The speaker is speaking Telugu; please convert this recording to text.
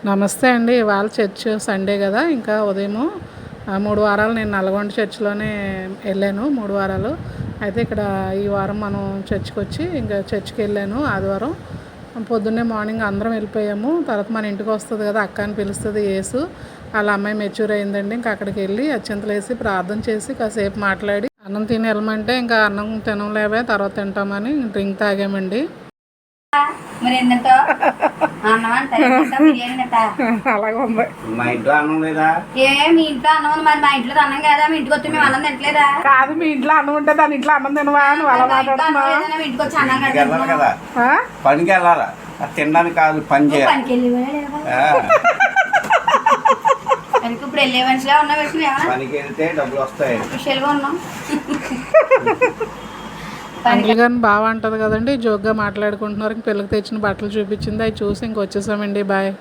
నమస్తే అండి. ఇవాళ చర్చ్ సండే కదా, ఇంకా ఉదయము 3 వారాలు నేను నల్గొండ చర్చ్లోనే వెళ్ళాను. 3 వారాలు అయితే ఇక్కడ ఈ వారం మనం చర్చ్కి వచ్చి ఇంకా చర్చ్కి వెళ్ళాను. ఆదివారం పొద్దున్నే మార్నింగ్ అందరం వెళ్ళిపోయాము. తర్వాత మన ఇంటికి వస్తుంది కదా, అక్క అని పిలుస్తుంది యేసు. వాళ్ళ అమ్మాయి మెచ్యూర్ అయిందండి. ఇంకా అక్కడికి వెళ్ళి అత్యంతలు వేసి ప్రార్థన చేసి కాసేపు మాట్లాడి అన్నం తిని వెళ్ళమంటే ఇంకా అన్నం తినలేవే, తర్వాత తింటామని డ్రింక్ తాగామండి. మరి ఏంటంటే అలాగే ఉంది. మా ఇంట్లో అన్నం లేదా? మీ ఇంట్లో అన్నం ఉంది, మరి మా ఇంట్లో అన్నం కదా, మీ ఇంటికి వచ్చి మేము అన్నం తింటలేదా? కాదు, మీ ఇంట్లో అన్నం ఉంటే దాని ఇంట్లో అన్నం తినవా నువ్వు అలా మాట్లాడుతున్నావు? ఇంటికి వచ్చి అన్నం వెళ్ళాలి కదా, పనికి వెళ్ళాలా, తినడానికి కాదు, పని చేయాలి. పనికి ఇప్పుడు వెళ్ళే మనిషిగా ఉన్నా పనికి వెళ్తే డబ్బులు వస్తాయి. విషయాలుగా ఉన్నాం. అంకుల్ గారిని బాగా అంటది కదండి, జోక్గా మాట్లాడుకుంటున్నారు. పిల్లకి తెచ్చిన బట్టలు చూపించింది, అవి చూసి ఇంకొచ్చేసామండి. బాయ్.